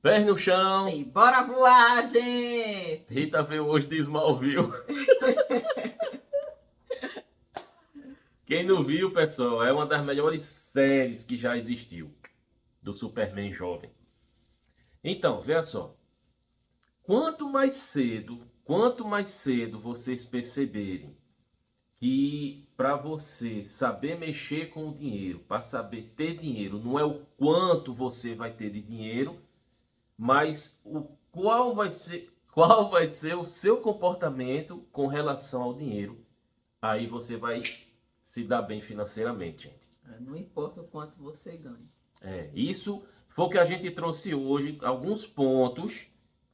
Pés no chão. E bora voar, gente! Rita veio hoje de Smallville. Quem não viu, pessoal, é uma das melhores séries que já existiu. Do Superman jovem. Então, veja só. Quanto mais cedo vocês perceberem que para você saber mexer com o dinheiro, para saber ter dinheiro, não é o quanto você vai ter de dinheiro, mas qual vai ser o seu comportamento com relação ao dinheiro. Aí você vai se dar bem financeiramente, gente. Não importa o quanto você ganha. Isso foi o que a gente trouxe hoje, alguns pontos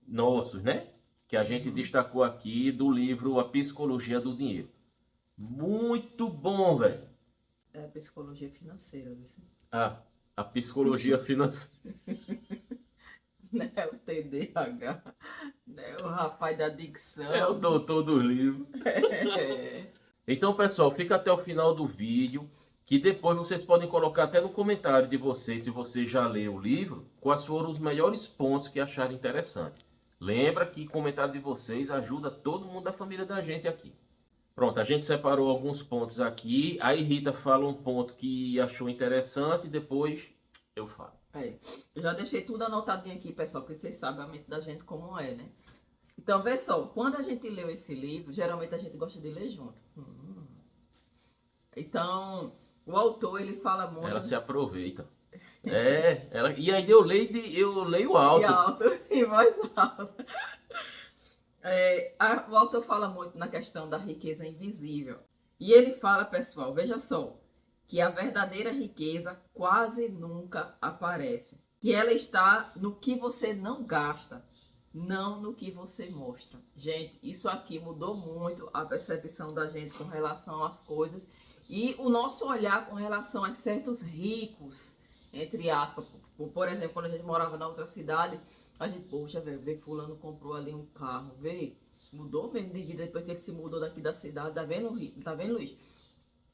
nossos, né? Que a gente destacou aqui do livro A Psicologia do Dinheiro. Muito bom, velho. É a psicologia financeira, viu? A psicologia financeira. Não é o TDAH, não é o rapaz da dicção. É o doutor do livro. É. Então, pessoal, fica até o final do vídeo, que depois vocês podem colocar até no comentário de vocês, se você já leu o livro, quais foram os melhores pontos que acharam interessante. Lembra que o comentário de vocês ajuda todo mundo da família da gente aqui. Pronto, a gente separou alguns pontos aqui, aí Rita fala um ponto que achou interessante e depois eu falo. Eu já deixei tudo anotadinho aqui, pessoal, porque vocês sabem a mente da gente como é, né? Então, vê só, quando a gente leu esse livro, geralmente a gente gosta de ler junto. Então, o autor, ele fala muito... Ela se aproveita. E aí eu leio alto. E alto, em voz alta. O autor fala muito na questão da riqueza invisível. E ele fala, pessoal, veja só, que a verdadeira riqueza quase nunca aparece. Que ela está no que você não gasta, não no que você mostra. Gente, isso aqui mudou muito a percepção da gente com relação às coisas e o nosso olhar com relação a certos ricos, entre aspas. Por exemplo, quando a gente morava na outra cidade, a gente, poxa, velho, vê fulano comprou ali um carro, vê, mudou mesmo de vida depois que ele se mudou daqui da cidade, tá vendo, Luiz?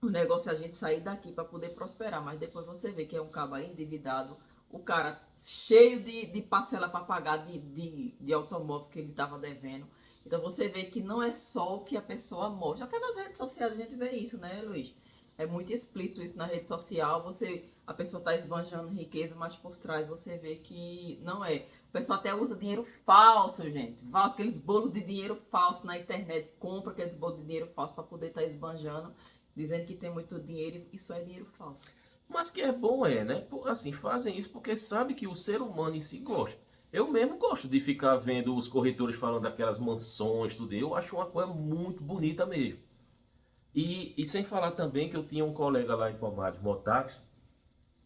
O negócio é a gente sair daqui para poder prosperar, mas depois você vê que é um cabo aí endividado, o cara cheio de parcela para pagar de automóvel que ele estava devendo. Então você vê que não é só o que a pessoa mostra. Até nas redes sociais a gente vê isso, né, Luiz? É muito explícito isso na rede social. A pessoa está esbanjando riqueza, mas por trás você vê que não é. O pessoal até usa dinheiro falso, gente. Faz aqueles bolos de dinheiro falso na internet, compra aqueles bolos de dinheiro falso para poder estar esbanjando, dizendo que tem muito dinheiro. Isso é dinheiro falso. Mas que é bom né? Assim, fazem isso porque sabe que o ser humano em si gosta. Eu mesmo gosto de ficar vendo os corretores falando daquelas mansões, tudo. Eu acho uma coisa muito bonita mesmo. E sem falar também que eu tinha um colega lá em Palmares, motáxi,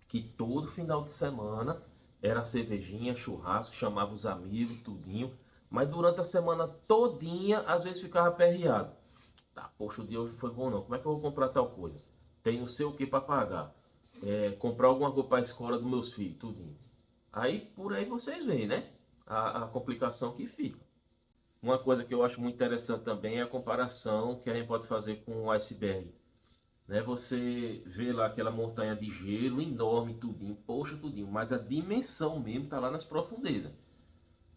que todo final de semana era cervejinha, churrasco, chamava os amigos, tudinho. Mas durante a semana todinha, às vezes ficava aperreado. Tá, poxa, o dia hoje foi bom não. Como é que eu vou comprar tal coisa? Tem não sei o que para pagar. Comprar alguma coisa para a escola dos meus filhos, tudinho. Aí, por aí vocês veem, né? A complicação que fica. Uma coisa que eu acho muito interessante também é a comparação que a gente pode fazer com o iceberg. Né? Você vê lá aquela montanha de gelo enorme, tudinho, poxa, tudinho, mas a dimensão mesmo está lá nas profundezas.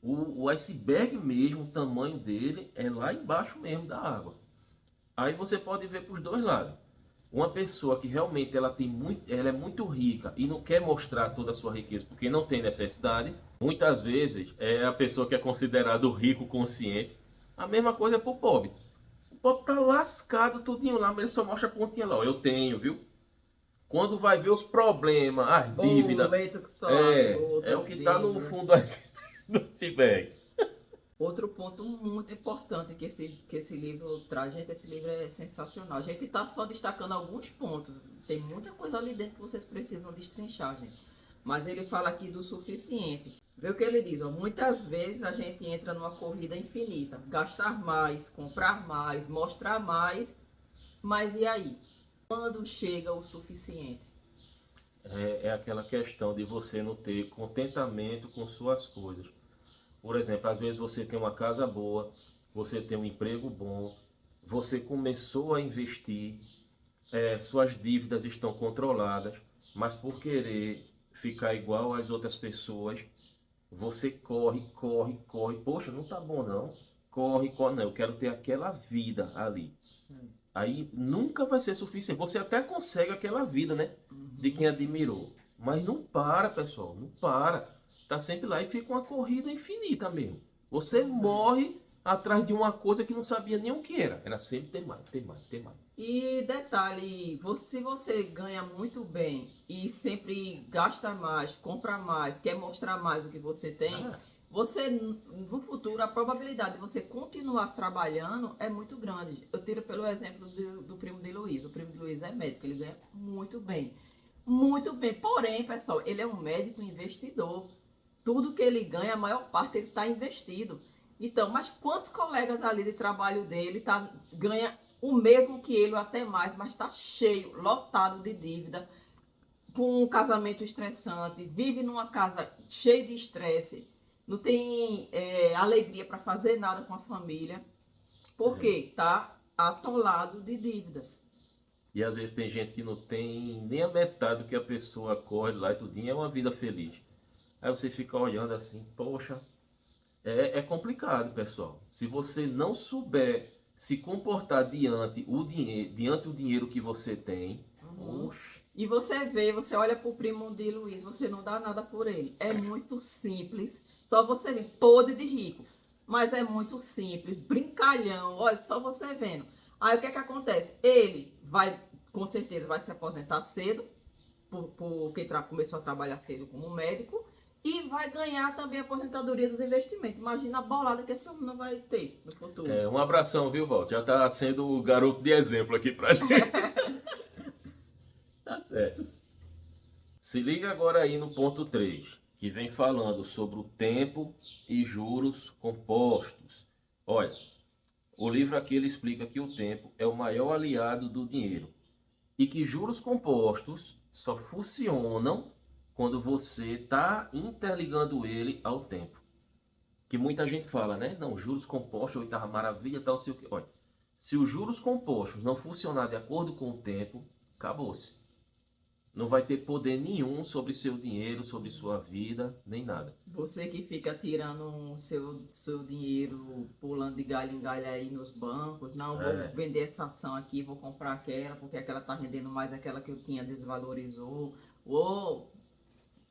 O iceberg mesmo, o tamanho dele é lá embaixo mesmo da água. Aí você pode ver para os dois lados. Uma pessoa que realmente ela é muito rica e não quer mostrar toda a sua riqueza porque não tem necessidade, muitas vezes é a pessoa que é considerado rico consciente. A mesma coisa é para o pobre. O pobre tá lascado tudinho lá, mas ele só mostra a pontinha lá. Ó, eu tenho, viu? Quando vai ver os problemas, as dívidas, Boleto que só é o que está no fundo do iceberg. Outro ponto muito importante que esse livro traz, gente, esse livro é sensacional. A gente está só destacando alguns pontos, tem muita coisa ali dentro que vocês precisam destrinchar, gente. Mas ele fala aqui do suficiente. Vê o que ele diz, ó, muitas vezes a gente entra numa corrida infinita, gastar mais, comprar mais, mostrar mais, mas e aí? Quando chega o suficiente? É aquela questão de você não ter contentamento com suas coisas. Por exemplo, às vezes você tem uma casa boa, você tem um emprego bom, você começou a investir, suas dívidas estão controladas, mas por querer ficar igual às outras pessoas, Você corre, corre, corre. Poxa, não tá bom não. Corre, corre. Não, eu quero ter aquela vida ali. Aí nunca vai ser suficiente. Você até consegue aquela vida, né? De quem admirou. Mas não para, pessoal. Não para. Tá sempre lá e fica uma corrida infinita mesmo. Você morre atrás de uma coisa que não sabia nem o que era. Era sempre ter mais, ter mais, ter mais. E detalhe, se você ganha muito bem e sempre gasta mais, compra mais, quer mostrar mais o que você tem, Ah, você no futuro a probabilidade de você continuar trabalhando é muito grande. Eu tiro pelo exemplo do primo de Luiz. O primo de Luiz é médico, ele ganha muito bem. Muito bem. Porém, pessoal, ele é um médico investidor. Tudo que ele ganha, a maior parte ele está investido. Então, mas quantos colegas ali de trabalho dele ganha o mesmo que ele ou até mais, mas está cheio, lotado de dívida, com um casamento estressante, vive numa casa cheia de estresse, não tem alegria para fazer nada com a família, porque está atolado de dívidas. e às vezes tem gente que não tem nem a metade do que a pessoa corre lá e tudinho. É uma vida feliz. Aí você fica olhando assim, poxa, é complicado, pessoal. Se você não souber se comportar diante o dinheiro que você tem, oxe, E você olha pro primo de Luiz, você não dá nada por ele. É muito simples. Só você vê, podre de rico. Mas é muito simples, brincalhão. Olha, só você vendo. Aí o que é que acontece? Ele vai, com certeza, vai se aposentar cedo, porque começou a trabalhar cedo como médico. E vai ganhar também a aposentadoria dos investimentos. Imagina a bolada que esse homem não vai ter no futuro. um abração, viu, Walter? Já tá sendo o garoto de exemplo aqui pra gente. Tá certo. Se liga agora aí no ponto 3, que vem falando sobre o tempo e juros compostos. Olha, o livro aqui ele explica que o tempo é o maior aliado do dinheiro e que juros compostos só funcionam quando você está interligando ele ao tempo. Que muita gente fala, né? Não, juros compostos, oitava maravilha, tal, sei o que. Olha, se os juros compostos não funcionar de acordo com o tempo, acabou-se. Não vai ter poder nenhum sobre seu dinheiro, sobre sua vida, nem nada. Você que fica tirando o seu dinheiro, pulando de galho em galho aí nos bancos. Não, vou É, vender essa ação aqui, vou comprar aquela, porque aquela está rendendo mais, aquela que eu tinha desvalorizou. Ou,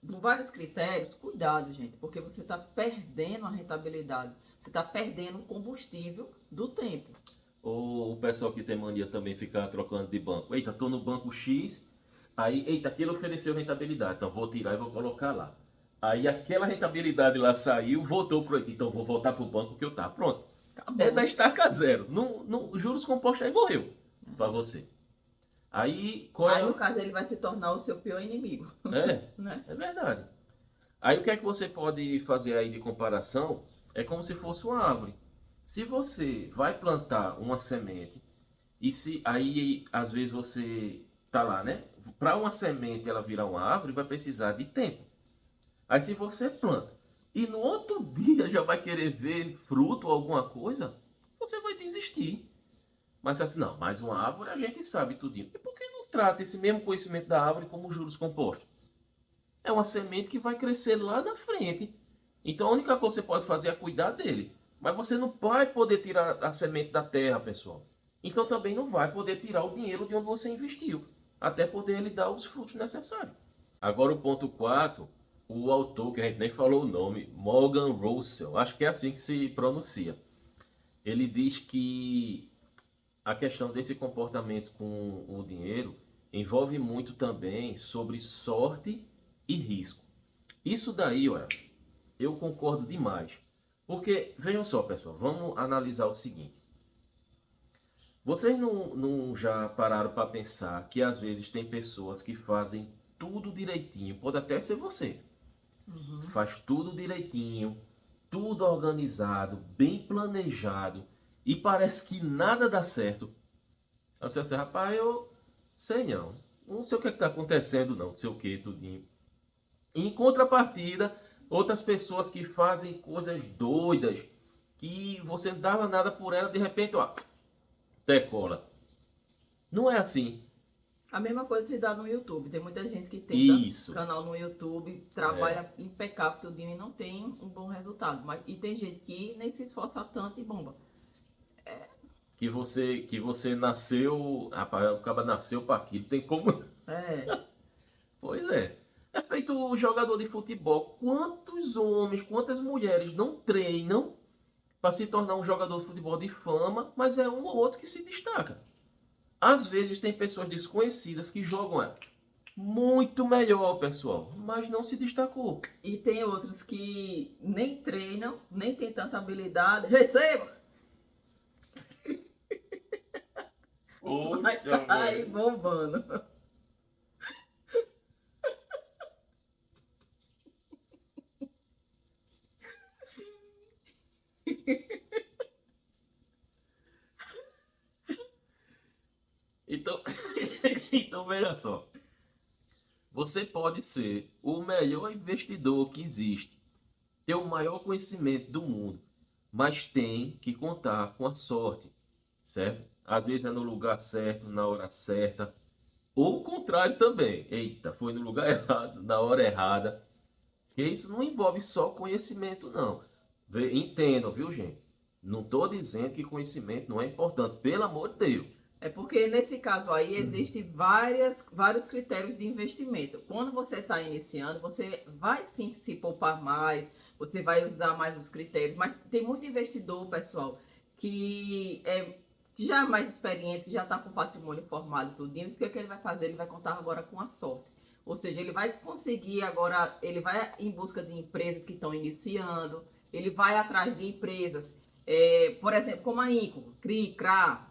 por vários critérios, cuidado, gente, porque você está perdendo a rentabilidade. Você está perdendo o combustível do tempo. ou o pessoal que tem mania também ficar trocando de banco. Eita, tô no banco X, aí, eita, aquele ofereceu rentabilidade, então vou tirar e vou colocar lá. Aí aquela rentabilidade lá saiu, voltou para então vou voltar para o banco que eu tá. Pronto. É Acabou. da estaca zero. Juros compostos aí morreu para você. Aí, qual Aí, é? no caso, ele vai se tornar o seu pior inimigo, É, né? é verdade. Aí o que é que você pode fazer aí de comparação? É como se fosse uma árvore. Se você vai plantar uma semente e se aí às vezes você tá lá, né? Para uma semente ela virar uma árvore vai precisar de tempo. Aí se você planta e no outro dia já vai querer ver fruto ou alguma coisa, você vai desistir. Mas assim, não, mais uma árvore a gente sabe tudinho. E por que não trata esse mesmo conhecimento da árvore como juros compostos? É uma semente que vai crescer lá na frente. Então a única coisa que você pode fazer é cuidar dele. Mas você não vai poder tirar a semente da terra, pessoal. Então também não vai poder tirar o dinheiro de onde você investiu. Até poder ele dar os frutos necessários. Agora o ponto 4, o autor, que a gente nem falou o nome, Morgan Russell, acho que é assim que se pronuncia. Ele diz que a questão desse comportamento com o dinheiro envolve muito também sobre sorte e risco. Isso daí, olha, eu concordo demais. Porque, vejam só, pessoal, vamos analisar o seguinte. Vocês não já pararam para pensar que às vezes tem pessoas que fazem tudo direitinho, pode até ser você, faz tudo direitinho, tudo organizado, bem planejado, e parece que nada dá certo. Aí você assim, rapaz, eu sei não sei o que está acontecendo não sei o que, tudinho. Em contrapartida, outras pessoas que fazem coisas doidas, que você não dava nada por ela, de repente, ó, decola. Não é assim. A mesma coisa se dá no YouTube. Tem muita gente que tenta Isso. canal no YouTube, trabalha impecável tudinho e não tem um bom resultado. E tem gente que nem se esforça tanto e bomba. Que você nasceu, rapaz, o cara nasceu para aquilo, tem como. É, Pois é. É feito o jogador de futebol. Quantos homens, quantas mulheres não treinam para se tornar um jogador de futebol de fama, mas é um ou outro que se destaca. Às vezes tem pessoas desconhecidas que jogam muito melhor, pessoal, mas não se destacou. e tem outros que nem treinam, nem tem tanta habilidade. Receba! Vai Poxa, tá aí velho. bombando. Então, então veja só. Você pode ser o melhor investidor que existe, ter o maior conhecimento do mundo, mas tem que contar com a sorte, certo? Às vezes é no lugar certo, na hora certa, ou o contrário também. Eita, foi no lugar errado, na hora errada. Porque isso não envolve só conhecimento, não. Entendam, viu, gente? Não estou dizendo que conhecimento não é importante, pelo amor de Deus. É porque nesse caso aí existem vários critérios de investimento. Quando você está iniciando, você vai sim se poupar mais, você vai usar mais os critérios, mas tem muito investidor, pessoal, que já é mais experiente, que já está com o patrimônio formado e tudinho, o que, é que ele vai fazer? Ele vai contar agora com a sorte. Ou seja, ele vai conseguir agora, ele vai em busca de empresas que estão iniciando, ele vai atrás de empresas, por exemplo, como a Inco, CRI, CRA,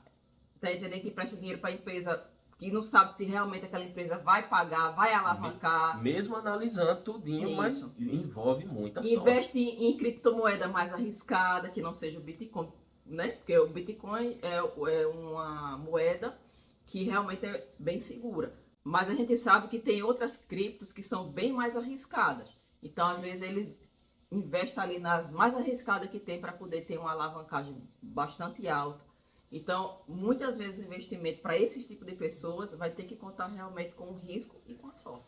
tá entendendo, que empresta dinheiro para a empresa que não sabe se realmente aquela empresa vai pagar, vai alavancar. Mesmo analisando tudinho, mas Isso. envolve muita sorte. Investe em criptomoeda mais arriscada, que não seja o Bitcoin, né? Porque o Bitcoin é uma moeda que realmente é bem segura. Mas a gente sabe que tem outras criptos que são bem mais arriscadas. Então, às vezes, eles investem ali nas mais arriscadas que tem para poder ter uma alavancagem bastante alta. Então, muitas vezes o investimento para esse tipo de pessoas vai ter que contar realmente com o risco e com a sorte.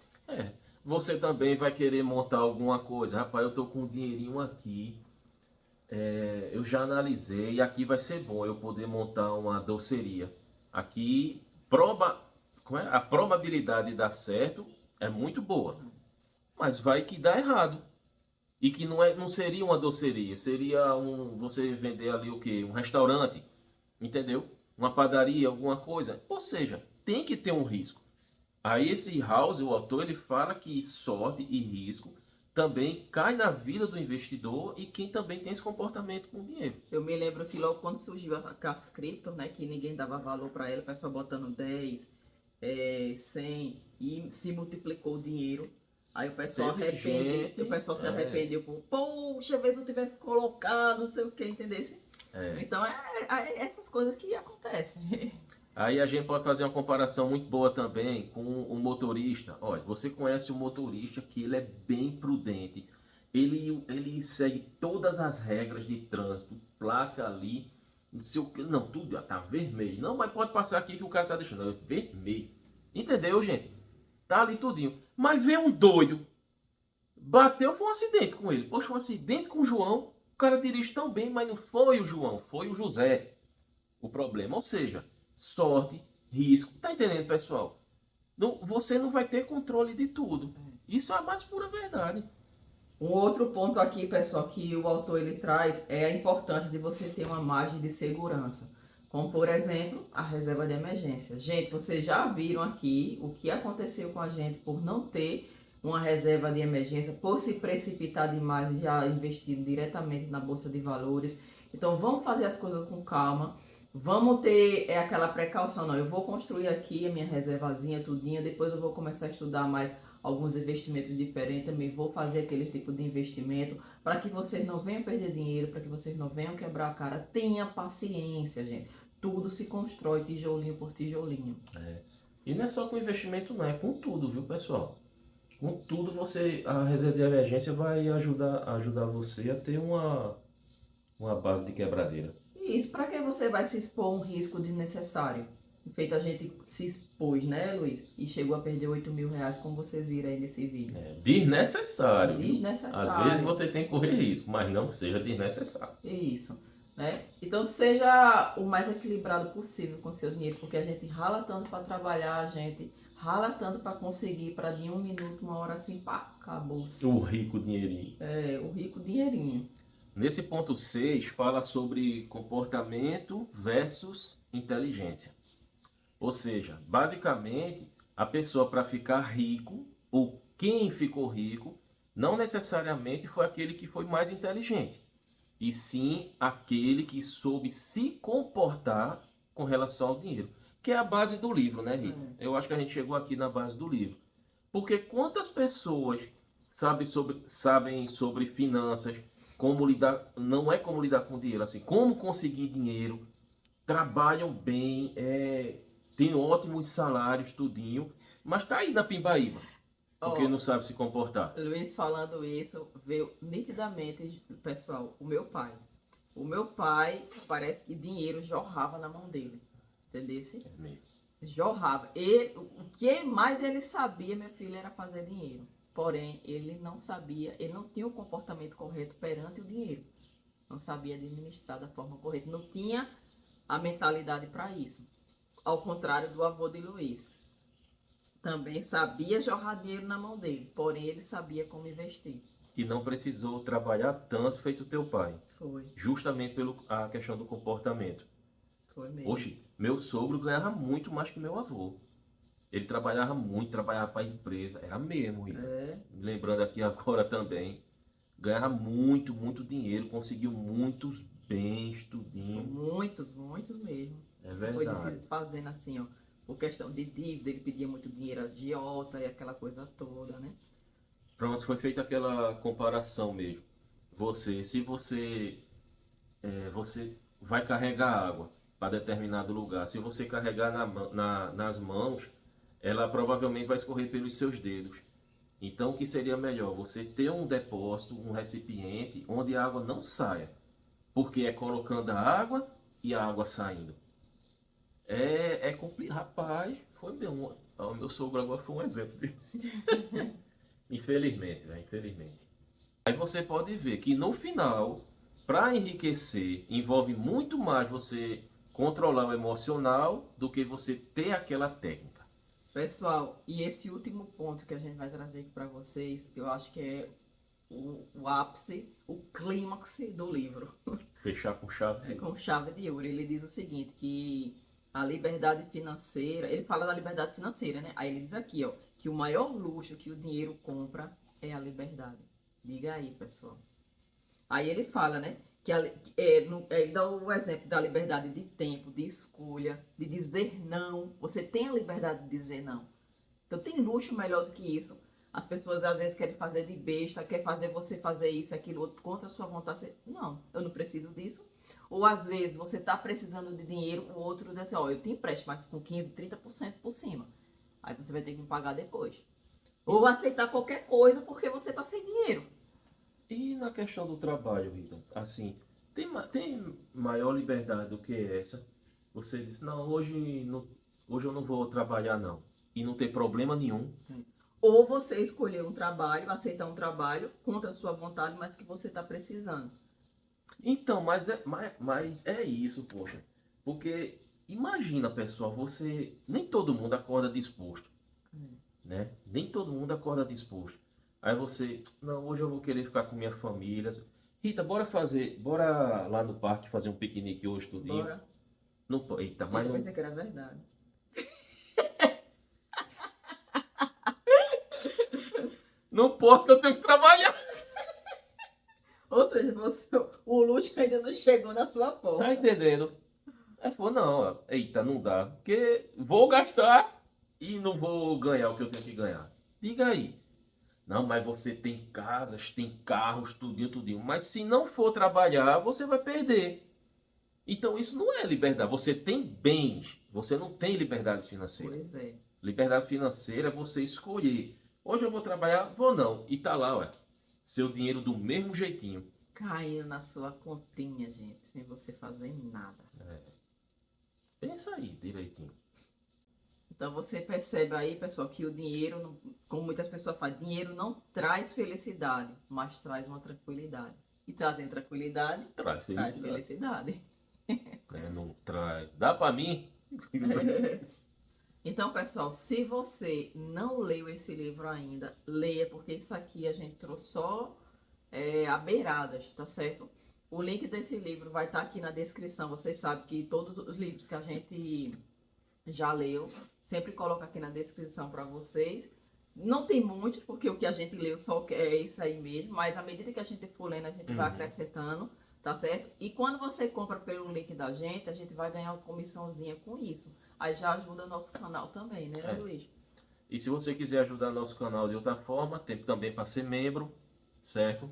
Você também vai querer montar alguma coisa. Rapaz, eu tô com um dinheirinho aqui. Eu já analisei e aqui vai ser bom eu poder montar uma doceria. Aqui, a probabilidade de dar certo é muito boa. Mas vai que dá errado. E que não seria uma doceria, seria você vender ali o quê? Um restaurante, entendeu? Uma padaria, alguma coisa. Ou seja, tem que ter um risco. Aí esse House, o autor, ele fala que sorte e risco também cai na vida do investidor e quem também tem esse comportamento com o dinheiro. Eu me lembro que logo quando surgiu as cripto, né, que ninguém dava valor para ela, o pessoal botando 10, 100 e se multiplicou o dinheiro. Aí o pessoal Teve gente, o pessoal se arrependeu por, poxa, vez eu tivesse colocado, não sei o que, entendeu? Então é essas coisas que acontecem. Aí a gente pode fazer uma comparação muito boa também com o motorista. Olha, você conhece o motorista que ele é bem prudente. Ele segue todas as regras de trânsito, placa ali, não sei o que. Não, tudo já tá vermelho. Não, mas pode passar aqui que o cara tá deixando. É vermelho. Entendeu, gente? Tá ali tudinho. Mas vem um doido. Bateu, foi um acidente com ele. Poxa, um acidente com o João. O cara dirige tão bem, mas não foi o João, foi o José o problema. Ou seja, sorte, risco. Tá entendendo, pessoal? Você não vai ter controle de tudo. Isso é a mais pura verdade. Um outro ponto aqui, pessoal, que o autor ele traz é a importância de você ter uma margem de segurança. Como, por exemplo, a reserva de emergência. Gente, vocês já viram aqui o que aconteceu com a gente por não ter uma reserva de emergência, por se precipitar demais e já investir diretamente na Bolsa de Valores. Então, vamos fazer as coisas com calma. Vamos ter aquela precaução. Não, eu vou construir aqui a minha reservazinha, tudinho. Depois eu vou começar a estudar mais alguns investimentos diferentes. Também vou fazer aquele tipo de investimento para que vocês não venham perder dinheiro, para que vocês não venham quebrar a cara. Tenha paciência, gente. Tudo se constrói tijolinho por tijolinho. E não é só com investimento, não. É com tudo, viu, pessoal? Com tudo, a reserva de emergência vai ajudar você a ter uma base de quebradeira. E isso, para que você vai se expor a um risco desnecessário? feito a gente se expôs, né, Luiz? E chegou a perder 8 mil reais, como vocês viram aí nesse vídeo. Desnecessário, viu? Desnecessário. Às vezes você tem que correr risco, mas não que seja desnecessário. Isso, né? Então seja o mais equilibrado possível com o seu dinheiro, porque a gente rala tanto para trabalhar, a gente rala tanto para conseguir, para de 1 minuto, 1 hora assim, pá, acabou-se. O rico dinheirinho. O rico dinheirinho. Nesse ponto 6, fala sobre comportamento versus inteligência. Ou seja, basicamente, a pessoa para ficar rico, ou quem ficou rico, não necessariamente foi aquele que foi mais inteligente, e sim aquele que soube se comportar com relação ao dinheiro, que é a base do livro, né, Rita? Eu acho que a gente chegou aqui na base do livro. Porque quantas pessoas sabem sobre finanças, como lidar, não é como lidar com dinheiro, assim, como conseguir dinheiro, trabalham bem, têm ótimos salários, tudinho, mas tá aí na Pimbaíba, porque não sabe se comportar. Luiz falando isso, veio nitidamente, pessoal, o meu pai. O meu pai, parece que dinheiro jorrava na mão dele, entendeu? É mesmo. Jorrava. O que mais ele sabia, minha filha, era fazer dinheiro. Porém, ele não sabia, ele não tinha o comportamento correto perante o dinheiro. Não sabia administrar da forma correta. Não tinha a mentalidade para isso. Ao contrário do avô de Luiz. Também sabia jorrar dinheiro na mão dele. Porém, ele sabia como investir. E não precisou trabalhar tanto feito teu pai. Foi. Justamente pela questão do comportamento. Foi mesmo. Oxe, meu sogro ganhava muito mais que meu avô. Ele trabalhava muito, trabalhava para a empresa. Era mesmo, Rita. Lembrando aqui agora também. Ganhava muito, muito dinheiro. Conseguiu muitos bens, tudinho. Muitos mesmo. Verdade. Foi se desfazendo assim, ó. Por questão de dívida, ele pedia muito dinheiro a agiota e aquela coisa toda, né? Pronto, foi feita aquela comparação mesmo. Se você vai carregar água para determinado lugar, se você carregar nas mãos, ela provavelmente vai escorrer pelos seus dedos. Então, o que seria melhor? Você ter um depósito, um recipiente, onde a água não saia. Porque é colocando a água e a água saindo. É complicado. Rapaz, foi mesmo. O meu sogro agora foi um exemplo. Infelizmente, né? Infelizmente. Aí você pode ver que no final, para enriquecer, envolve muito mais você controlar o emocional do que você ter aquela técnica. Pessoal, e esse último ponto que a gente vai trazer aqui para vocês, eu acho que é o ápice, o clímax do livro. Fechar com chave de ouro. Com chave de ouro. Ele diz o seguinte, que a liberdade financeira, ele fala da liberdade financeira, né? Aí ele diz aqui, ó, que o maior luxo que o dinheiro compra é a liberdade. Diga aí, pessoal. Aí ele fala, né? Ele dá o exemplo da liberdade de tempo, de escolha, de dizer não. Você tem a liberdade de dizer não. Então tem luxo melhor do que isso. As pessoas às vezes querem fazer de besta, quer fazer você fazer isso, aquilo, outro, contra a sua vontade. Não, eu não preciso disso. Ou às vezes você está precisando de dinheiro, o outro diz assim, ó, eu te empresto, mas com 15, 30% por cima. Aí você vai ter que me pagar depois. Ou aceitar qualquer coisa porque você está sem dinheiro. E na questão do trabalho, Rita, assim, tem maior liberdade do que essa? Você diz, não, hoje eu não vou trabalhar não. E não tem problema nenhum. Ou você escolher um trabalho, aceitar um trabalho contra a sua vontade, mas que você está precisando. Então, mas é isso, poxa. Porque imagina, pessoal, nem todo mundo acorda disposto, né? Nem todo mundo acorda disposto. Aí você, não, hoje eu vou querer ficar com minha família. Rita, bora lá no parque fazer um piquenique hoje, tudinho. Bora. Eita, mas Eu não... pensei que era verdade. Não posso, que eu tenho que trabalhar. Ou seja, o luxo ainda não chegou na sua porta. Tá entendendo? Aí falou, não, eita, não dá. Porque vou gastar e não vou ganhar o que eu tenho que ganhar. Diga aí. Não, mas você tem casas, tem carros, tudinho, tudinho. Mas se não for trabalhar, você vai perder. Então isso não é liberdade. Você tem bens, você não tem liberdade financeira. Pois é. Liberdade financeira é você escolher. Hoje eu vou trabalhar, vou não. E tá lá, ué. Seu dinheiro do mesmo jeitinho. Caindo na sua continha, gente, sem você fazer nada. Pensa aí direitinho. Então você percebe aí, pessoal, que o dinheiro, como muitas pessoas falam, dinheiro não traz felicidade, mas traz uma tranquilidade. E trazendo tranquilidade, Traz traz felicidade. felicidade. Né? Não traz. Dá pra mim? Então, pessoal, se você não leu esse livro ainda, leia, porque isso aqui a gente trouxe só a beiradas, tá certo? O link desse livro vai estar aqui na descrição. Vocês sabem que todos os livros que a gente já leu, sempre coloco aqui na descrição para vocês. Não tem muitos, porque o que a gente leu só é isso aí mesmo, mas à medida que a gente for lendo, a gente vai acrescentando, tá certo? E quando você compra pelo link da gente, a gente vai ganhar uma comissãozinha com isso. Aí já ajuda o nosso canal também, né, Luiz? E se você quiser ajudar nosso canal de outra forma, tem também para ser membro, certo?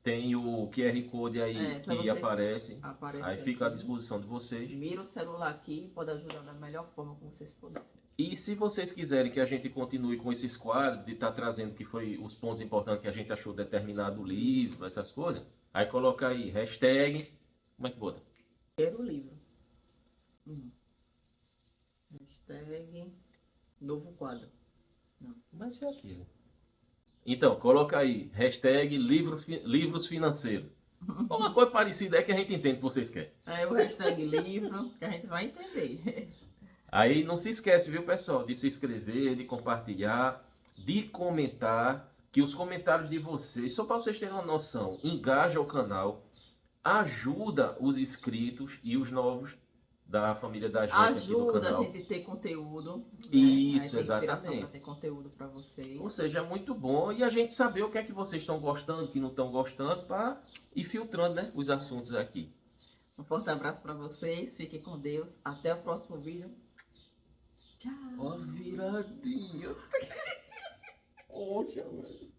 Tem o QR Code aí Só que você aparece. aparecer Aí fica à aqui. disposição de vocês. Mira o celular aqui e pode ajudar da melhor forma como vocês puderem. E se vocês quiserem que a gente continue com esses quadros, de estar trazendo que foi os pontos importantes que a gente achou determinado livro, essas coisas, aí coloca aí hashtag. Como é que bota? Primeiro livro. Hashtag novo quadro. Vai ser aquilo. Então, coloca aí hashtag livros financeiros. Uma coisa parecida é que a gente entende o que vocês querem. É o hashtag livro, que a gente vai entender. Aí não se esquece, viu, pessoal, de se inscrever, de compartilhar, de comentar, que os comentários de vocês, só para vocês terem uma noção, engaja o canal, ajuda os inscritos e os novos da família da gente aqui do Ajuda a canal. gente a ter conteúdo. Né? Isso, a inspiração para exatamente. ter conteúdo para vocês. Ou seja, é muito bom e a gente saber o que é que vocês estão gostando, o que não estão gostando, para ir filtrando, né, os assuntos aqui. Um forte abraço para vocês, fiquem com Deus. Até o próximo vídeo. Tchau. Ó, viradinha. Poxa, velho.